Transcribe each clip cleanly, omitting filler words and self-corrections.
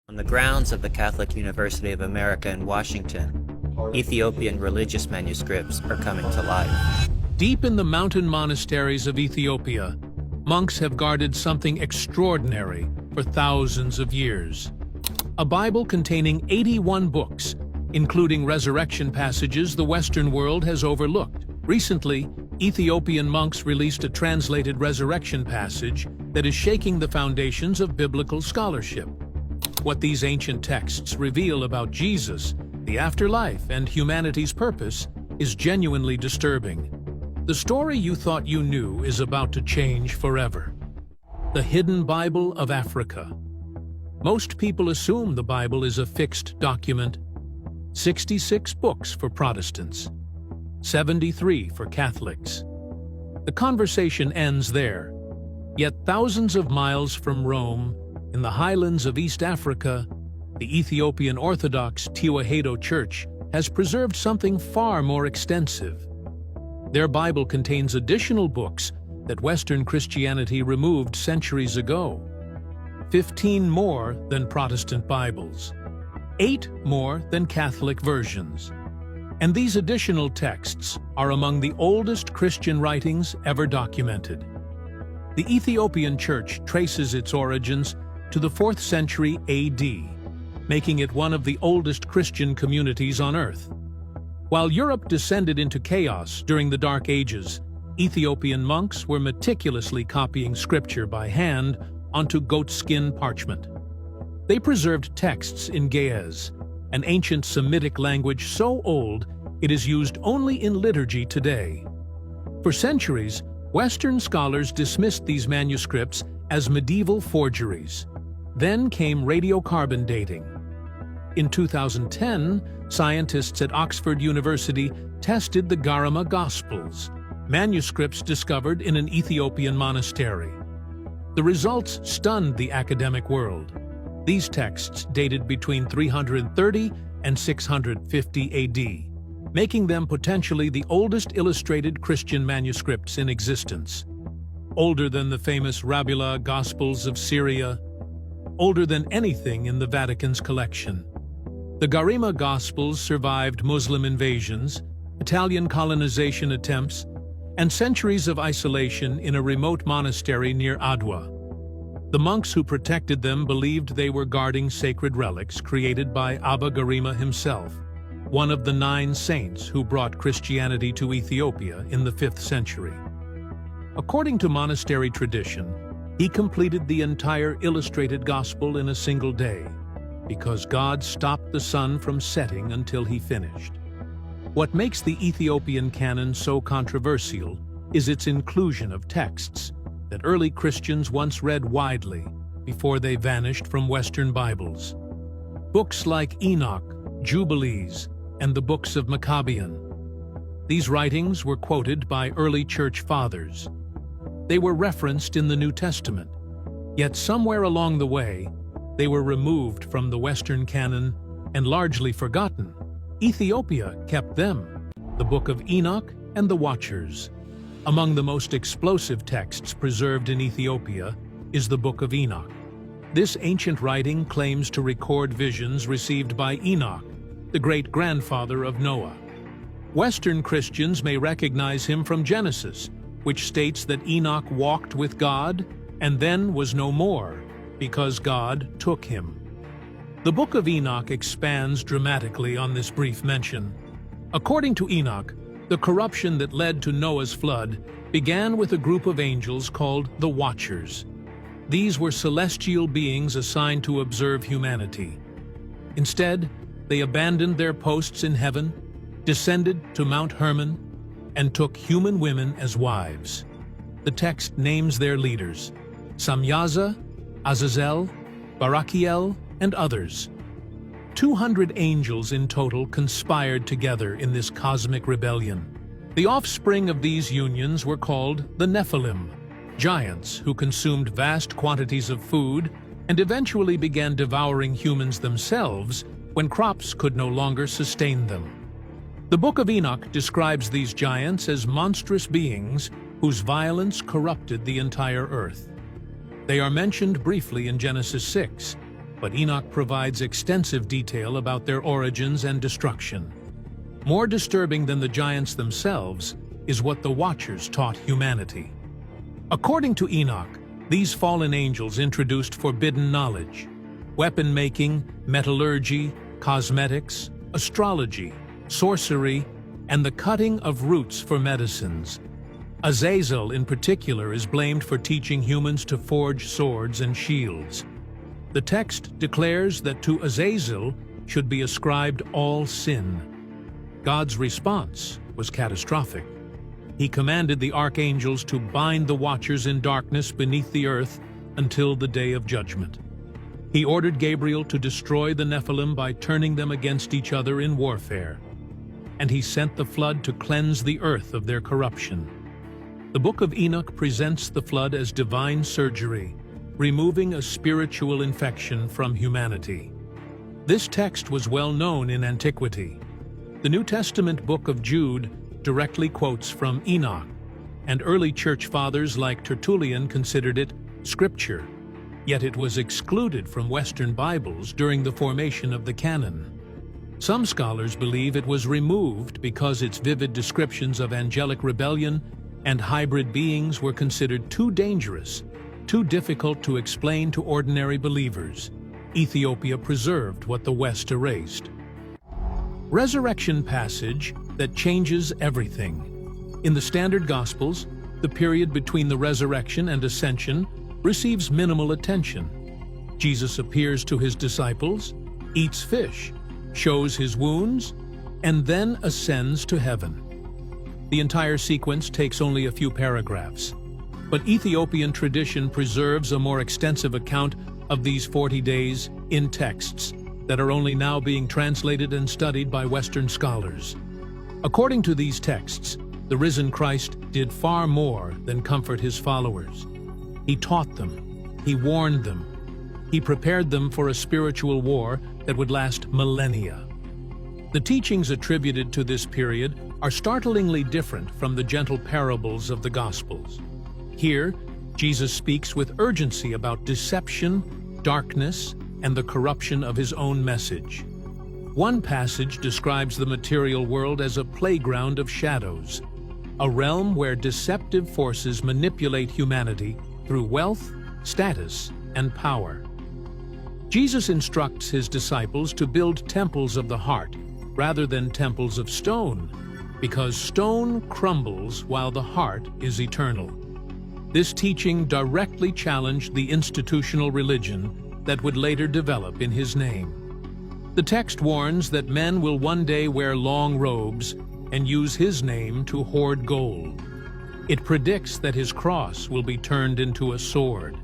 On the grounds of the Catholic University of America in Washington, Ethiopian religious manuscripts are coming to life. Deep in the mountain monasteries of Ethiopia, monks have guarded something extraordinary for thousands of years. A Bible containing 81 books, including resurrection passages the Western world has overlooked. Recently, Ethiopian monks released a translated resurrection passage that is shaking the foundations of biblical scholarship. What these ancient texts reveal about Jesus, the afterlife, and humanity's purpose is genuinely disturbing. The story you thought you knew is about to change forever. The Hidden Bible of Africa. Most people assume the Bible is a fixed document. 66 books for Protestants, 73 for Catholics. The conversation ends there. Yet thousands of miles from Rome, in the highlands of East Africa, the Ethiopian Orthodox Tewahedo Church has preserved something far more extensive. Their Bible contains additional books that Western Christianity removed centuries ago. 15 more than Protestant Bibles. 8 more than Catholic versions. And these additional texts are among the oldest Christian writings ever documented. The Ethiopian Church traces its origins to the 4th century AD, making it one of the oldest Christian communities on earth. While Europe descended into chaos during the Dark Ages, Ethiopian monks were meticulously copying scripture by hand onto goatskin parchment. They preserved texts in Ge'ez, an ancient Semitic language so old it is used only in liturgy today. For centuries, Western scholars dismissed these manuscripts as medieval forgeries. Then came radiocarbon dating. In 2010, scientists at Oxford University tested the Garima Gospels, manuscripts discovered in an Ethiopian monastery. The results stunned the academic world. These texts dated between 330 and 650 AD, making them potentially the oldest illustrated Christian manuscripts in existence. Older than the famous Rabula Gospels of Syria, older than anything in the Vatican's collection. The Garima Gospels survived Muslim invasions, Italian colonization attempts, and centuries of isolation in a remote monastery near Adwa. The monks who protected them believed they were guarding sacred relics created by Abba Garima himself, one of the 9 saints who brought Christianity to Ethiopia in the 5th century. According to monastery tradition, he completed the entire illustrated gospel in a single day, because God stopped the sun from setting until he finished. What makes the Ethiopian canon so controversial is its inclusion of texts that early Christians once read widely before they vanished from Western Bibles. Books like Enoch, Jubilees, and the books of Maccabean. These writings were quoted by early church fathers. They were referenced in the New Testament, yet somewhere along the way, they were removed from the Western canon and largely forgotten. Ethiopia kept them, the Book of Enoch and the Watchers. Among the most explosive texts preserved in Ethiopia is the Book of Enoch. This ancient writing claims to record visions received by Enoch, the great-grandfather of Noah. Western Christians may recognize him from Genesis, which states that Enoch walked with God and then was no more, because God took him. The Book of Enoch expands dramatically on this brief mention. According to Enoch, the corruption that led to Noah's flood began with a group of angels called the Watchers. These were celestial beings assigned to observe humanity. Instead, they abandoned their posts in heaven, descended to Mount Hermon, and took human women as wives. The text names their leaders: Samyaza, Azazel, Barakiel, and others. 200 angels in total conspired together in this cosmic rebellion. The offspring of these unions were called the Nephilim, giants who consumed vast quantities of food and eventually began devouring humans themselves when crops could no longer sustain them. The Book of Enoch describes these giants as monstrous beings whose violence corrupted the entire earth. They are mentioned briefly in Genesis 6, but Enoch provides extensive detail about their origins and destruction. More disturbing than the giants themselves is what the Watchers taught humanity. According to Enoch, these fallen angels introduced forbidden knowledge: weapon-making, metallurgy, cosmetics, astrology, sorcery, and the cutting of roots for medicines. Azazel, in particular, is blamed for teaching humans to forge swords and shields. The text declares that to Azazel should be ascribed all sin. God's response was catastrophic. He commanded the archangels to bind the Watchers in darkness beneath the earth until the day of judgment. He ordered Gabriel to destroy the Nephilim by turning them against each other in warfare. And he sent the flood to cleanse the earth of their corruption. The Book of Enoch presents the flood as divine surgery, removing a spiritual infection from humanity. This text was well known in antiquity. The New Testament Book of Jude directly quotes from Enoch, and early church fathers like Tertullian considered it scripture, yet it was excluded from Western Bibles during the formation of the canon. Some scholars believe it was removed because its vivid descriptions of angelic rebellion and hybrid beings were considered too dangerous, too difficult to explain to ordinary believers. Ethiopia preserved what the West erased. Resurrection passage that changes everything. In the standard Gospels, the period between the resurrection and ascension receives minimal attention. Jesus appears to his disciples, eats fish, shows his wounds, and then ascends to heaven. The entire sequence takes only a few paragraphs, but Ethiopian tradition preserves a more extensive account of these 40 days in texts that are only now being translated and studied by Western scholars. According to these texts, the risen Christ did far more than comfort his followers. He taught them, he warned them, he prepared them for a spiritual war that would last millennia. The teachings attributed to this period are startlingly different from the gentle parables of the Gospels. Here, Jesus speaks with urgency about deception, darkness, and the corruption of his own message. One passage describes the material world as a playground of shadows, a realm where deceptive forces manipulate humanity through wealth, status, and power. Jesus instructs his disciples to build temples of the heart rather than temples of stone, because stone crumbles while the heart is eternal. This teaching directly challenged the institutional religion that would later develop in his name. The text warns that men will one day wear long robes and use his name to hoard gold. It predicts that his cross will be turned into a sword.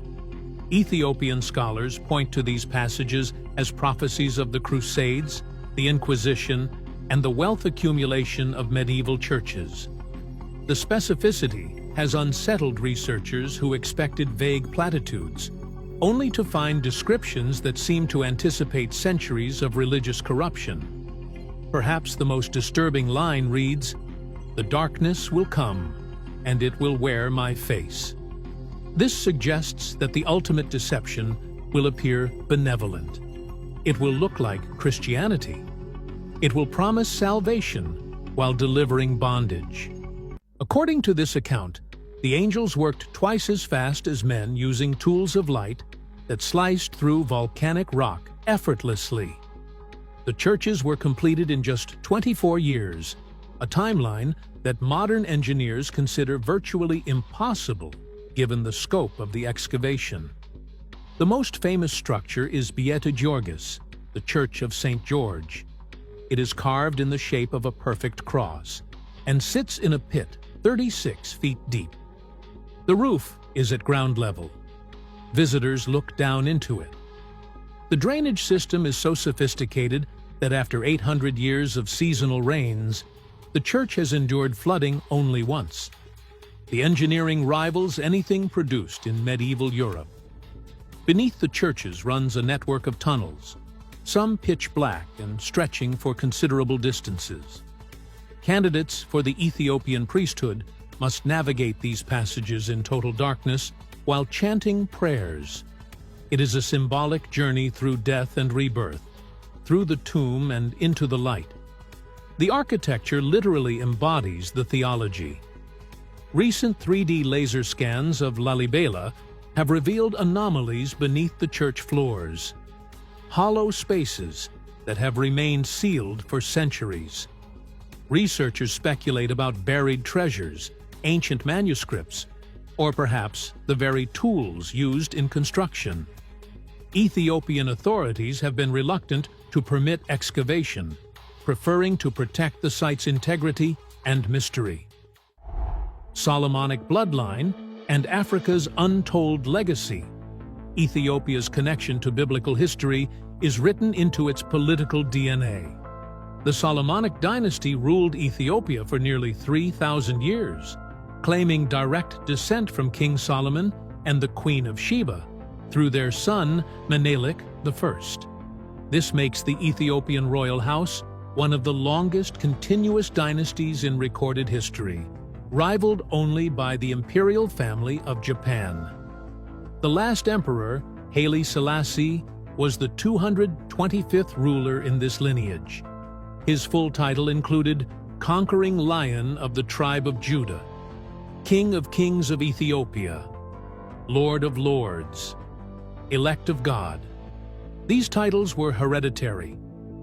Ethiopian scholars point to these passages as prophecies of the Crusades, the Inquisition, and the wealth accumulation of medieval churches. The specificity has unsettled researchers who expected vague platitudes, only to find descriptions that seem to anticipate centuries of religious corruption. Perhaps the most disturbing line reads, "The darkness will come, and it will wear my face." This suggests that the ultimate deception will appear benevolent. It will look like Christianity. It will promise salvation while delivering bondage. According to this account, the angels worked twice as fast as men using tools of light that sliced through volcanic rock effortlessly. The churches were completed in just 24 years, a timeline that modern engineers consider virtually impossible given the scope of the excavation. The most famous structure is Beta Georgis, the Church of St. George. It is carved in the shape of a perfect cross and sits in a pit 36 feet deep. The roof is at ground level. Visitors look down into it. The drainage system is so sophisticated that after 800 years of seasonal rains, the church has endured flooding only once. The engineering rivals anything produced in medieval Europe. Beneath the churches runs a network of tunnels, some pitch black and stretching for considerable distances. Candidates for the Ethiopian priesthood must navigate these passages in total darkness while chanting prayers. It is a symbolic journey through death and rebirth, through the tomb and into the light. The architecture literally embodies the theology. Recent 3D laser scans of Lalibela have revealed anomalies beneath the church floors, hollow spaces that have remained sealed for centuries. Researchers speculate about buried treasures, ancient manuscripts, or perhaps the very tools used in construction. Ethiopian authorities have been reluctant to permit excavation, preferring to protect the site's integrity and mystery. Solomonic bloodline and Africa's untold legacy. Ethiopia's connection to biblical history is written into its political DNA. The Solomonic dynasty ruled Ethiopia for nearly 3,000 years, claiming direct descent from King Solomon and the Queen of Sheba through their son Menelik I. This makes the Ethiopian royal house one of the longest continuous dynasties in recorded history, rivaled only by the imperial family of Japan. The last emperor, Haile Selassie, was the 225th ruler in this lineage. His full title included Conquering Lion of the Tribe of Judah, King of Kings of Ethiopia, Lord of Lords, Elect of God. These titles were hereditary,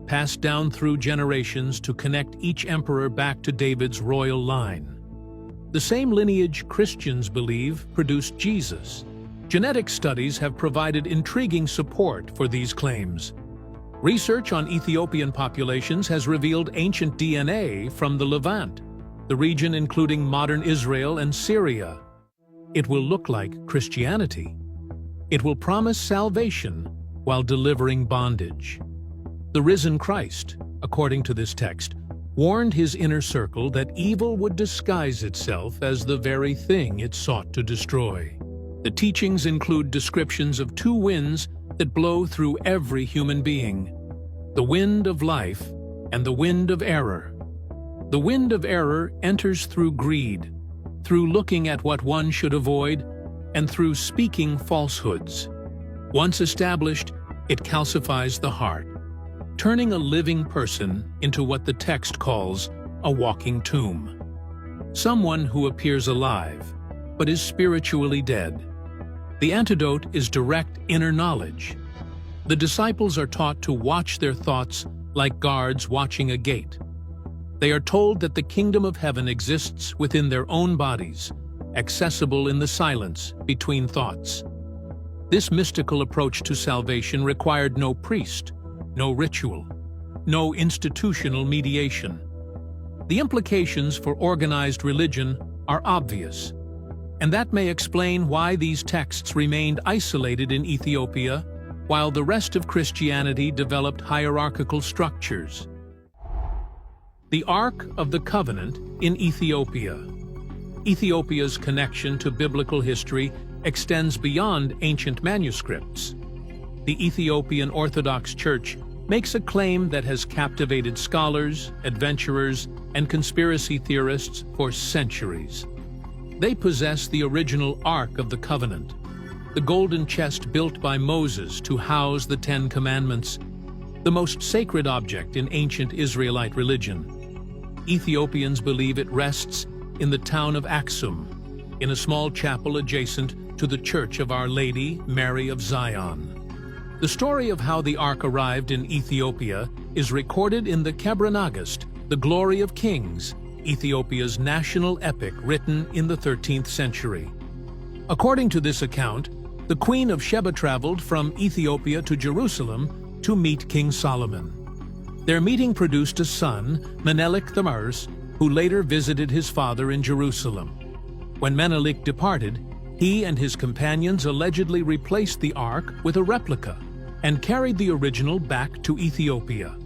passed down through generations to connect each emperor back to David's royal line. The same lineage Christians believe produced Jesus. Genetic studies have provided intriguing support for these claims. Research on Ethiopian populations has revealed ancient DNA from the Levant, the region including modern Israel and Syria. It will look like Christianity. It will promise salvation while delivering bondage. The risen Christ, according to this text, warned his inner circle that evil would disguise itself as the very thing it sought to destroy. The teachings include descriptions of two winds that blow through every human being: the wind of life and the wind of error. The wind of error enters through greed, through looking at what one should avoid, and through speaking falsehoods. Once established, it calcifies the heart, turning a living person into what the text calls a walking tomb. Someone who appears alive, but is spiritually dead. The antidote is direct inner knowledge. The disciples are taught to watch their thoughts like guards watching a gate. They are told that the kingdom of heaven exists within their own bodies, accessible in the silence between thoughts. This mystical approach to salvation required no priest, no ritual, no institutional mediation. The implications for organized religion are obvious, and that may explain why these texts remained isolated in Ethiopia while the rest of Christianity developed hierarchical structures. The Ark of the Covenant in Ethiopia. Ethiopia's connection to biblical history extends beyond ancient manuscripts. The Ethiopian Orthodox Church makes a claim that has captivated scholars, adventurers, and conspiracy theorists for centuries. They possess the original Ark of the Covenant, the golden chest built by Moses to house the Ten Commandments, the most sacred object in ancient Israelite religion. Ethiopians believe it rests in the town of Aksum, in a small chapel adjacent to the Church of Our Lady, Mary of Zion. The story of how the Ark arrived in Ethiopia is recorded in the Kebra the Glory of Kings, Ethiopia's national epic written in the 13th century. According to this account, the Queen of Sheba traveled from Ethiopia to Jerusalem to meet King Solomon. Their meeting produced a son, Menelik I, who later visited his father in Jerusalem. When Menelik departed, he and his companions allegedly replaced the Ark with a replica and carried the original back to Ethiopia.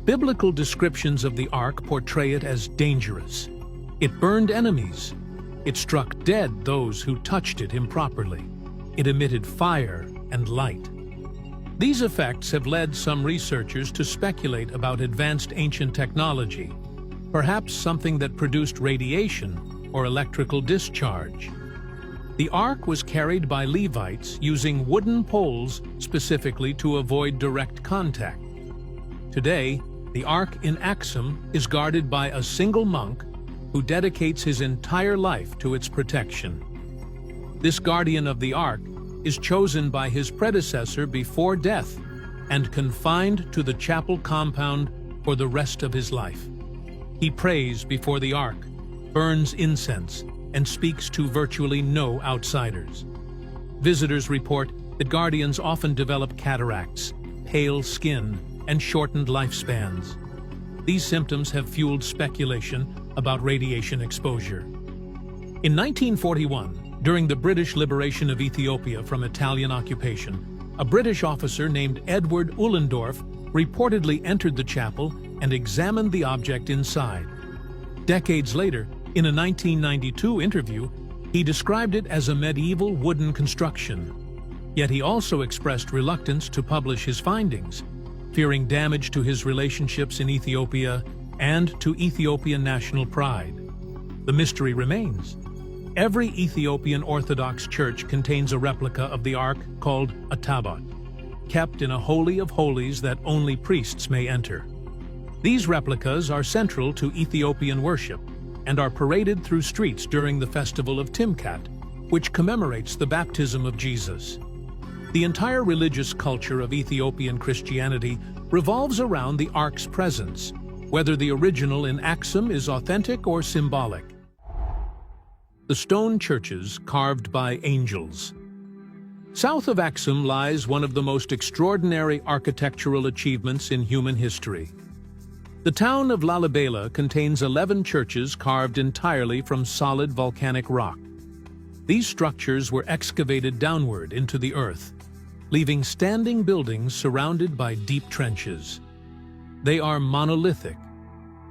Biblical descriptions of the Ark portray it as dangerous. It burned enemies. It struck dead those who touched it improperly. It emitted fire and light. These effects have led some researchers to speculate about advanced ancient technology, perhaps something that produced radiation or electrical discharge. The ark was carried by Levites using wooden poles specifically to avoid direct contact. Today, the ark in Axum is guarded by a single monk who dedicates his entire life to its protection. This guardian of the ark is chosen by his predecessor before death and confined to the chapel compound for the rest of his life. He prays before the ark, burns incense, and speaks to virtually no outsiders. Visitors report that guardians often develop cataracts, pale skin, and shortened lifespans. These symptoms have fueled speculation about radiation exposure. In 1941, during the British liberation of Ethiopia from Italian occupation, a British officer named Edward Ullendorf reportedly entered the chapel and examined the object inside. Decades later, in a 1992 interview, he described it as a medieval wooden construction. Yet he also expressed reluctance to publish his findings, fearing damage to his relationships in Ethiopia and to Ethiopian national pride. The mystery remains. Every Ethiopian Orthodox church contains a replica of the ark called a tabot, kept in a holy of holies that only priests may enter. These replicas are central to Ethiopian worship and are paraded through streets during the festival of Timkat, which commemorates the baptism of Jesus. The entire religious culture of Ethiopian Christianity revolves around the ark's presence, whether the original in Axum is authentic or symbolic. The stone churches carved by angels. South of Axum lies one of the most extraordinary architectural achievements in human history. The town of Lalibela contains 11 churches carved entirely from solid volcanic rock. These structures were excavated downward into the earth, leaving standing buildings surrounded by deep trenches. They are monolithic.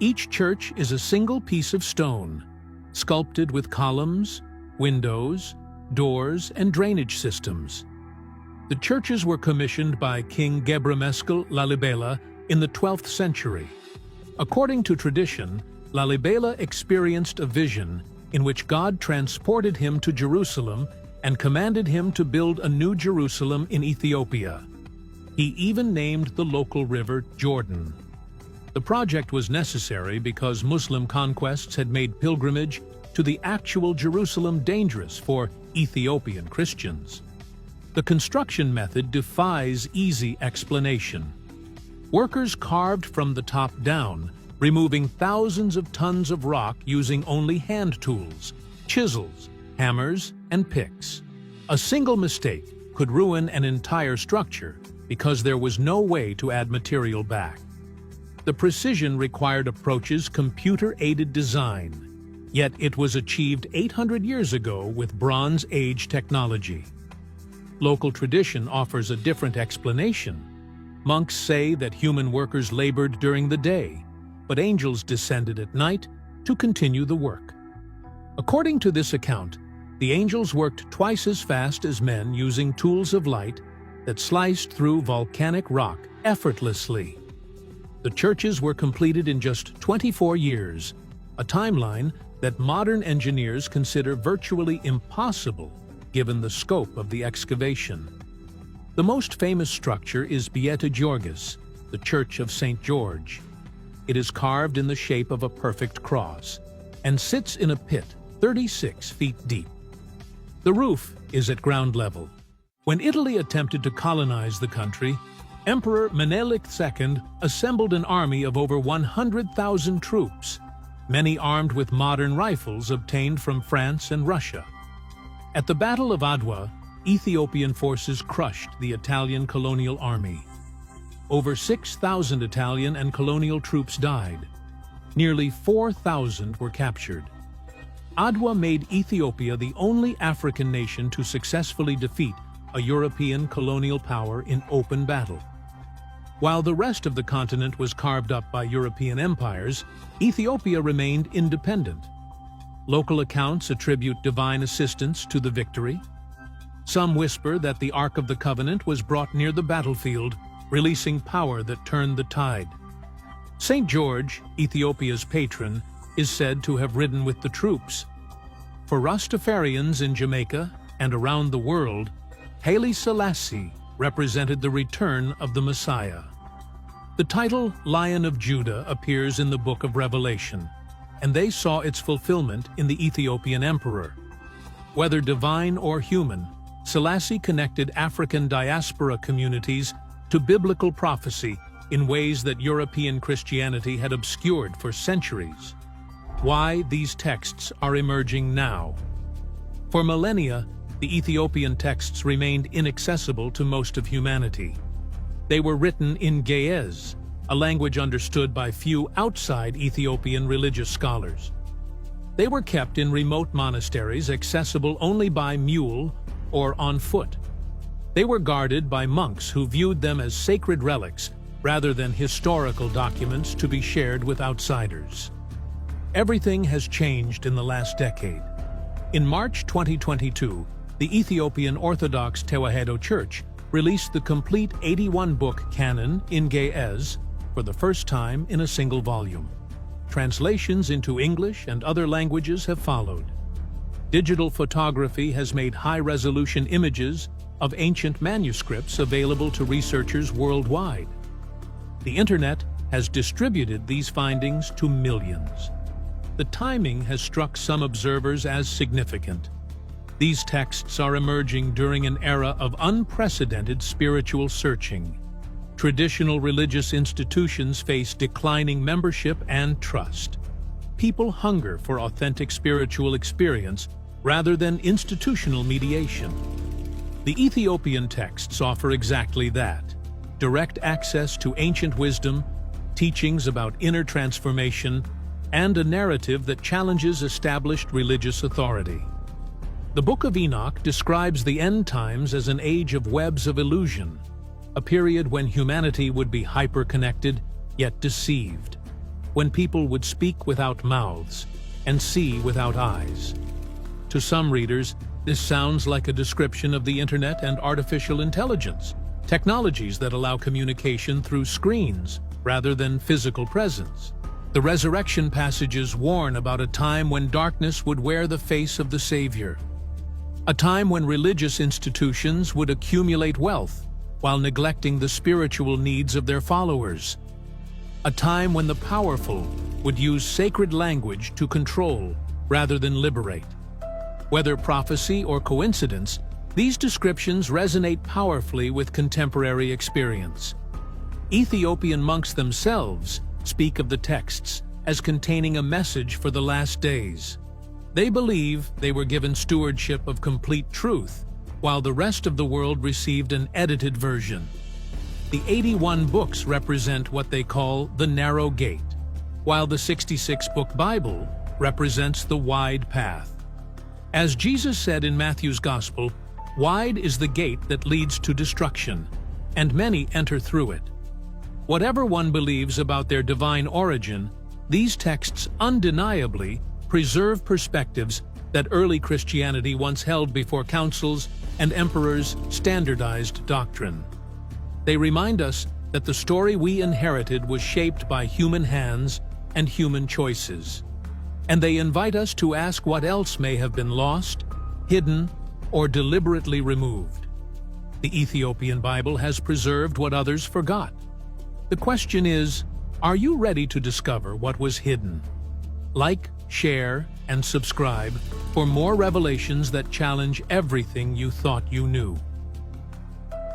Each church is a single piece of stone, sculpted with columns, windows, doors, and drainage systems. The churches were commissioned by King Gebremeskel Lalibela in the 12th century. According to tradition, Lalibela experienced a vision in which God transported him to Jerusalem and commanded him to build a new Jerusalem in Ethiopia. He even named the local river Jordan. The project was necessary because Muslim conquests had made pilgrimage to the actual Jerusalem dangerous for Ethiopian Christians. The construction method defies easy explanation. Workers carved from the top down, removing thousands of tons of rock using only hand tools, chisels, hammers, and picks. A single mistake could ruin an entire structure because there was no way to add material back. The precision required approaches computer-aided design, yet it was achieved 800 years ago with Bronze Age technology. Local tradition offers a different explanation. Monks say that human workers labored during the day, but angels descended at night to continue the work. According to this account, the angels worked twice as fast as men using tools of light that sliced through volcanic rock effortlessly. The churches were completed in just 24 years, a timeline that modern engineers consider virtually impossible given the scope of the excavation. The most famous structure is Beata Georgis, the Church of St. George. It is carved in the shape of a perfect cross and sits in a pit 36 feet deep. The roof is at ground level. When Italy attempted to colonize the country, Emperor Menelik II assembled an army of over 100,000 troops, many armed with modern rifles obtained from France and Russia. At the Battle of Adwa, Ethiopian forces crushed the Italian colonial army. Over 6,000 Italian and colonial troops died. Nearly 4,000 were captured. Adwa made Ethiopia the only African nation to successfully defeat a European colonial power in open battle. While the rest of the continent was carved up by European empires, Ethiopia remained independent. Local accounts attribute divine assistance to the victory. Some whisper that the Ark of the Covenant was brought near the battlefield, releasing power that turned the tide. St. George, Ethiopia's patron, is said to have ridden with the troops. For Rastafarians in Jamaica, and around the world, Haile Selassie represented the return of the Messiah. The title Lion of Judah appears in the Book of Revelation, and they saw its fulfillment in the Ethiopian emperor. Whether divine or human, Selassie connected African diaspora communities to biblical prophecy in ways that European Christianity had obscured for centuries. Why these texts are emerging now? For millennia, the Ethiopian texts remained inaccessible to most of humanity. They were written in Ge'ez, a language understood by few outside Ethiopian religious scholars. They were kept in remote monasteries accessible only by mule or on foot. They were guarded by monks who viewed them as sacred relics rather than historical documents to be shared with outsiders. Everything has changed in the last decade. In March 2022, the Ethiopian Orthodox Tewahedo Church released the complete 81-book canon in Ge'ez for the first time in a single volume. Translations into English and other languages have followed. Digital photography has made high-resolution images of ancient manuscripts available to researchers worldwide. The Internet has distributed these findings to millions. The timing has struck some observers as significant. These texts are emerging during an era of unprecedented spiritual searching. Traditional religious institutions face declining membership and trust. People hunger for authentic spiritual experience rather than institutional mediation. The Ethiopian texts offer exactly that: direct access to ancient wisdom, teachings about inner transformation, and a narrative that challenges established religious authority. The Book of Enoch describes the end times as an age of webs of illusion, a period when humanity would be hyper-connected yet deceived, when people would speak without mouths and see without eyes. To some readers, this sounds like a description of the Internet and artificial intelligence, technologies that allow communication through screens rather than physical presence. The resurrection passages warn about a time when darkness would wear the face of the Savior, a time when religious institutions would accumulate wealth while neglecting the spiritual needs of their followers, a time when the powerful would use sacred language to control rather than liberate. Whether prophecy or coincidence, these descriptions resonate powerfully with contemporary experience. Ethiopian monks themselves speak of the texts as containing a message for the last days. They believe they were given stewardship of complete truth, while the rest of the world received an edited version. The 81 books represent what they call the narrow gate, while the 66-book Bible represents the wide path. As Jesus said in Matthew's Gospel, "Wide is the gate that leads to destruction, and many enter through it." Whatever one believes about their divine origin, these texts undeniably preserve perspectives that early Christianity once held before councils and emperors standardized doctrine. They remind us that the story we inherited was shaped by human hands and human choices. And they invite us to ask what else may have been lost, hidden, or deliberately removed. The Ethiopian Bible has preserved what others forgot. The question is, are you ready to discover what was hidden? Like, share, and subscribe for more revelations that challenge everything you thought you knew.